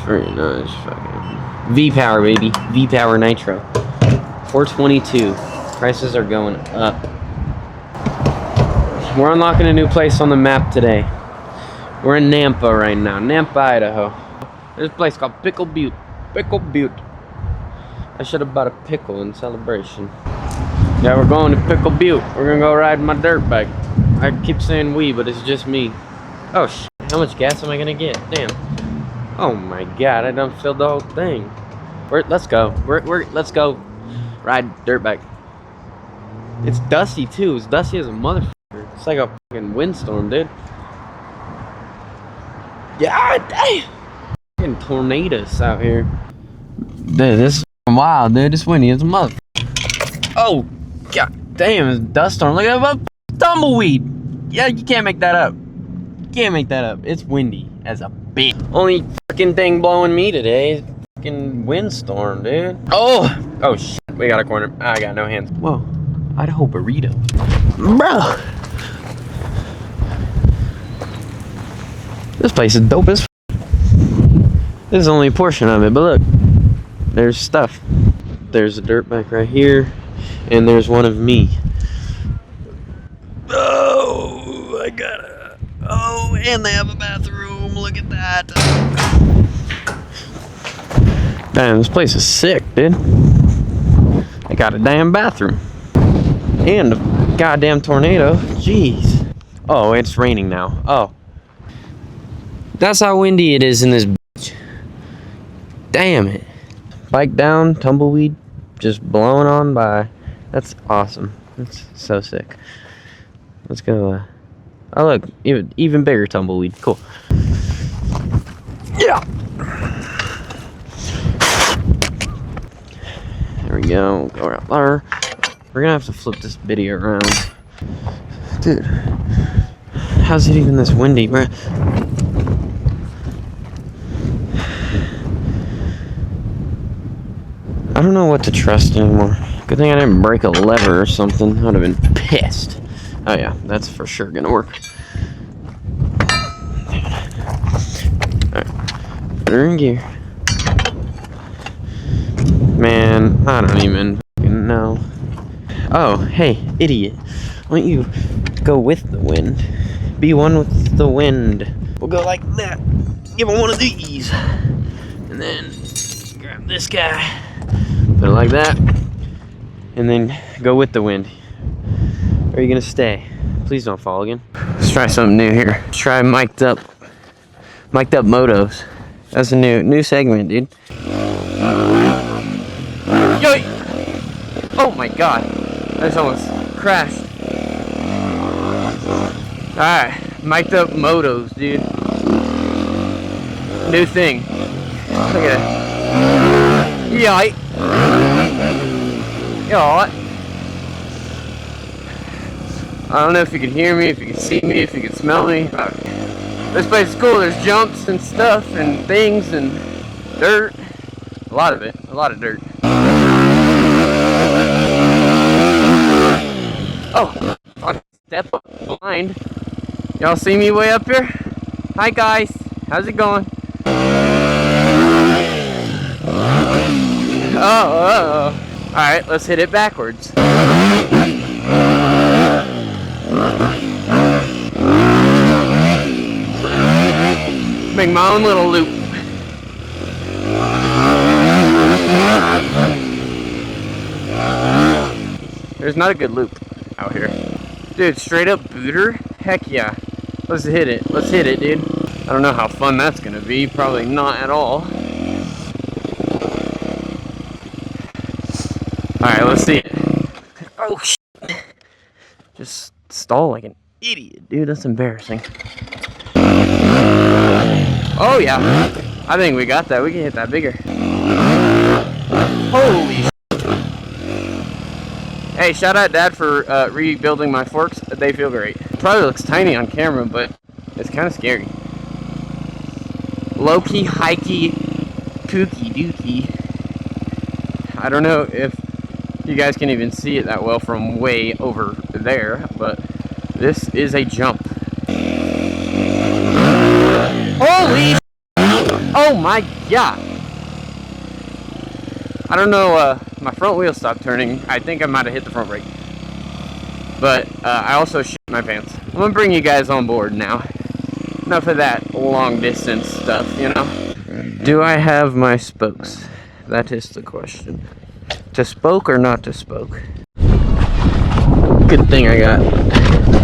Very nice. Fucking V-Power, baby. V-Power Nitro. 422. Prices are going up. We're unlocking a new place on the map today. We're in Nampa right now. Nampa, Idaho. There's a place called Pickle Butte. Pickle Butte. I should have bought a pickle in celebration. Yeah, we're going to Pickle Butte. We're gonna go ride my dirt bike. I keep saying we, but it's just me. Oh shit. How much gas am I gonna get? Damn. Oh my god, I done filled the whole thing. Let's go. Let's go ride dirt bike. It's dusty too. It's dusty as a motherfucker. It's like a fucking windstorm, dude. Yeah, damn. Fucking tornadoes out here. Dude, this is wild, dude. It's windy as a motherfucker. Oh, god damn, it's a dust storm. Look at that tumbleweed. Yeah, you can't make that up. You can't make that up. It's windy as a bitch. Only fucking thing blowing me today is fucking windstorm, dude. Oh shit. We got a corner. I got no hands. Whoa, Idaho burrito. Bro. This place is dope as f. This is only a portion of it, but look. There's stuff. There's a dirt bike right here. And there's one of me. Oh, I gotta. Oh, and they have a bathroom. Look at that. Damn, this place is sick, dude. They got a damn bathroom. And a goddamn tornado. Jeez. Oh, it's raining now. Oh. That's how windy it is in this bitch. Damn it. Bike down, tumbleweed, just blowing on by. That's awesome. That's so sick. Let's go. Oh look, even bigger tumbleweed. Cool. Yeah. There we go. Go right there. We're gonna have to flip this video around. Dude, how's it even this windy, bro? I don't know what to trust anymore. Good thing I didn't break a lever or something. I would have been pissed. Oh yeah, that's for sure gonna work. Alright. Put her in gear. Man, I don't even fucking know. Oh, hey, idiot. Why don't you go with the wind? Be one with the wind. We'll go like that. Give him one of these. And then grab this guy. Put it like that, and then go with the wind. Or are you gonna stay? Please don't fall again. Let's try something new here. Let's try mic'd up motos. That's a new segment, dude. Yo! Oh my god, I just almost crashed. All right, mic'd up motos, dude. New thing. Look at it. Yeah. Yeah. I don't know if you can hear me, if you can see me, if you can smell me. This place is cool. There's jumps and stuff and things and dirt. A lot of it. A lot of dirt. Oh, on step up blind. Y'all see me way up here? Hi guys. How's it going? Oh. Alright, let's hit it backwards. Make my own little loop. There's not a good loop out here. Dude, straight up booter? Heck yeah. Let's hit it. Let's hit it, dude. I don't know how fun that's gonna be. Probably not at all. Alright, let's see it. Oh, shit. Just stall like an idiot, dude. That's embarrassing. Oh, yeah. I think we got that. We can hit that bigger. Holy shit. Hey, shout out Dad for rebuilding my forks. They feel great. It probably looks tiny on camera, but it's kind of scary. Low-key, high-key, kooky dookie. I don't know if you guys can even see it that well from way over there, but this is a jump. Holy! Oh my God. I don't know, my front wheel stopped turning. I think I might have hit the front brake. But I also shit my pants. I'm gonna bring you guys on board now. Enough of that long distance stuff, you know. Do I have my spokes? That is the question. To spoke or not to spoke? Good thing I got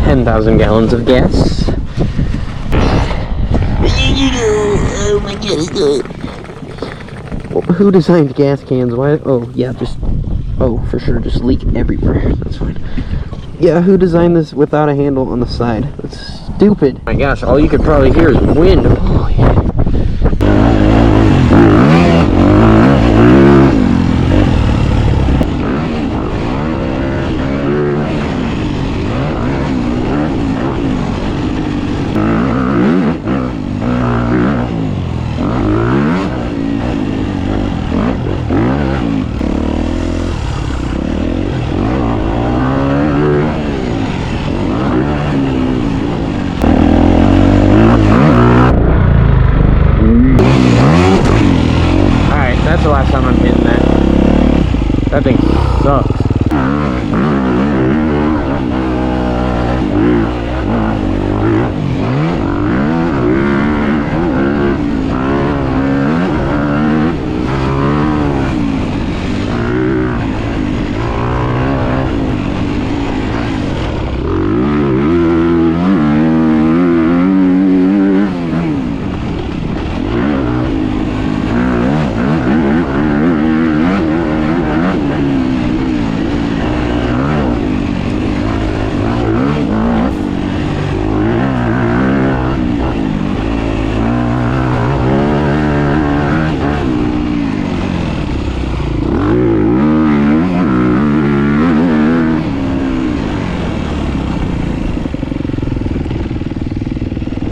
10,000 gallons of gas. Oh my God. Well, who designed gas cans? Why? Oh, yeah, for sure, just leak everywhere. That's fine. Yeah, who designed this without a handle on the side? That's stupid. Oh my gosh, all you could probably hear is wind. Oh, yeah. That's the last time I'm hitting that. That thing sucks.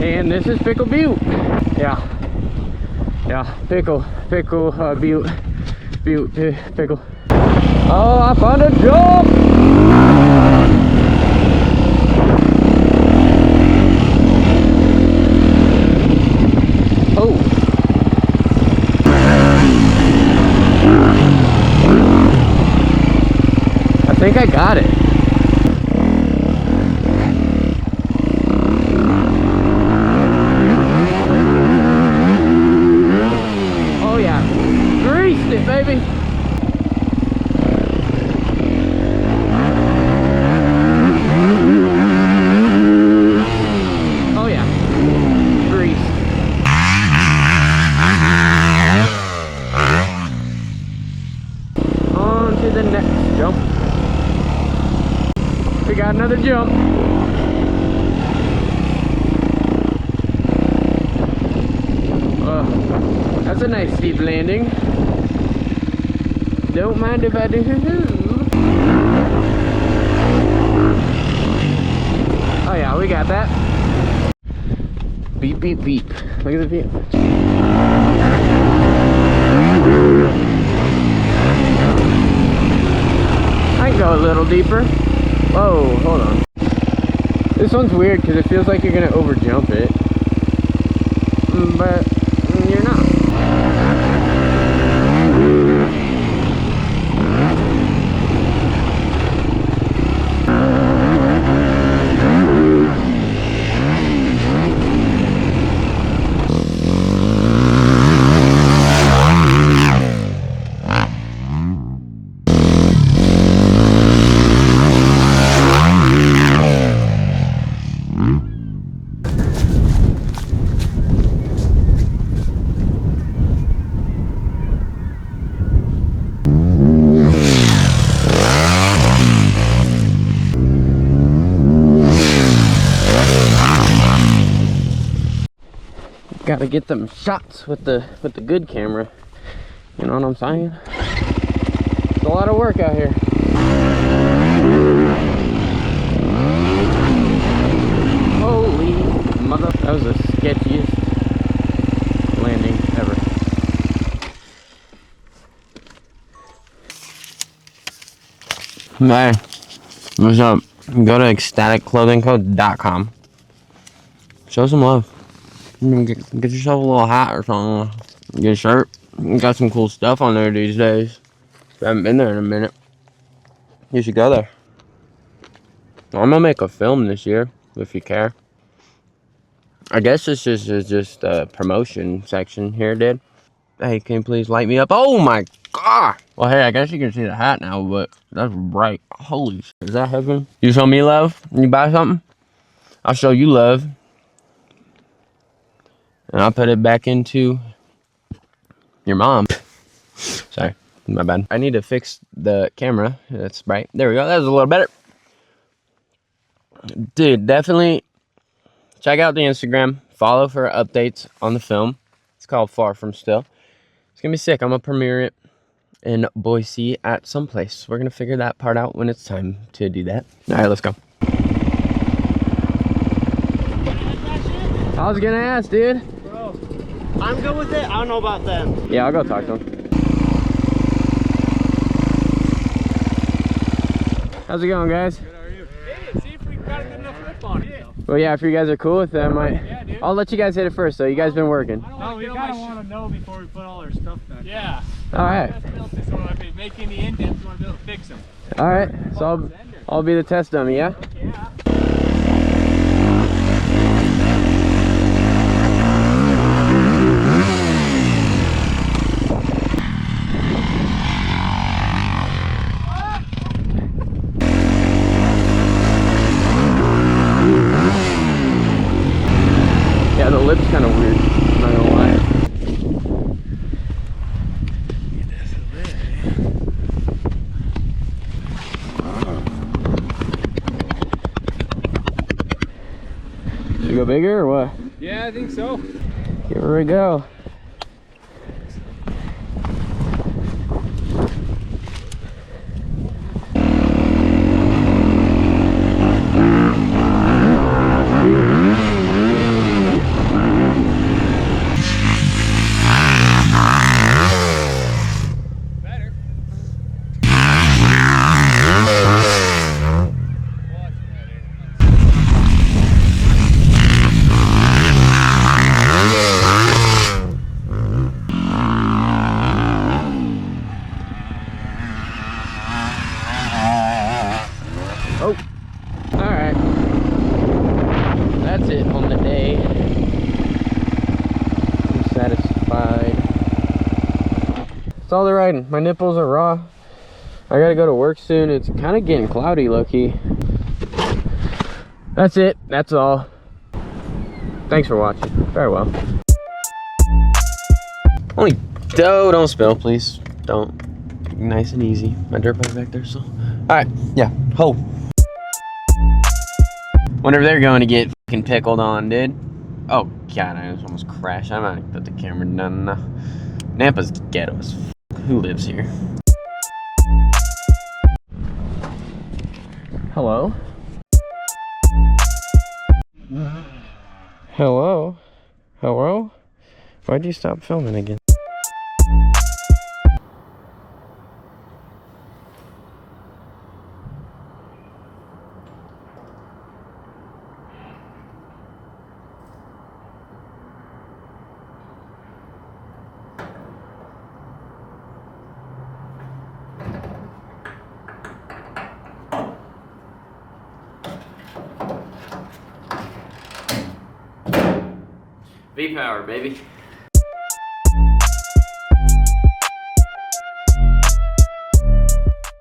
And this is Pickle Butte. Yeah, Pickle Butte, Pickle. Oh, I found a jump! Oh. I think I got it. It, baby. Oh yeah, grease. On to the next jump. We got another jump. That's a nice steep landing. Don't mind if I do. Oh yeah, we got that. Beep, beep, beep. Look at the beep. I can go a little deeper. Whoa, hold on. This one's weird because it feels like you're gonna over jump it. But you're not. Gotta get them shots with the good camera. You know what I'm saying? It's a lot of work out here. Holy mother! That was the sketchiest landing ever. Hey, what's up? Go to ecstaticclothingco.com. Show some love. Get yourself a little hat or something. Good shirt. Got some cool stuff on there these days. I haven't been there in a minute. You should go there. I'm gonna make a film this year, if you care. I guess this is just a promotion section here, dude. Hey, can you please light me up? Oh my god! Well, hey, I guess you can see the hat now, but that's bright. Holy shit, is that heaven? You show me love? You buy something? I'll show you love. And I'll put it back into your mom. Sorry, my bad. I need to fix the camera. That's bright. There we go. That was a little better. Dude, definitely check out the Instagram. Follow for updates on the film. It's called Far From Still. It's gonna be sick. I'm gonna premiere it in Boise at some place. We're gonna figure that part out when it's time to do that. All right, let's go. I was gonna ask, dude. Bro, I'm good with it. I don't know about them. Yeah, I'll go talk to him. How's it going, guys? Good, how are you? Hey, see if we got a good enough rip on it. Well, yeah, if you guys are cool with it, I might. Yeah, dude. I'll let you guys hit it first, though. You guys been working. No, we kind of want to know before we put all our stuff back. Yeah. All right. So if we make any indents, we want to be able to fix them. All right. So I'll be the test dummy, yeah? Yeah. Yeah, the lip's kind of weird. I'm not gonna lie. Should we go bigger or what? Yeah, I think so. Here we go. Oh, all right. That's it on the day. I'm satisfied. That's all the riding. My nipples are raw. I gotta go to work soon. It's kind of getting cloudy, low-key. That's it. That's all. Thanks for watching. Farewell. Only don't spill, please. Don't. Nice and easy. My dirt bike back there, so. All right. Yeah. Ho. Wonder if they're going to get fucking pickled on, dude. Oh god, I almost crashed. I might put the camera down now. Nampa's ghetto as fuck. Who lives here? Hello? Hello? Hello? Why'd you stop filming again? V-Power, baby.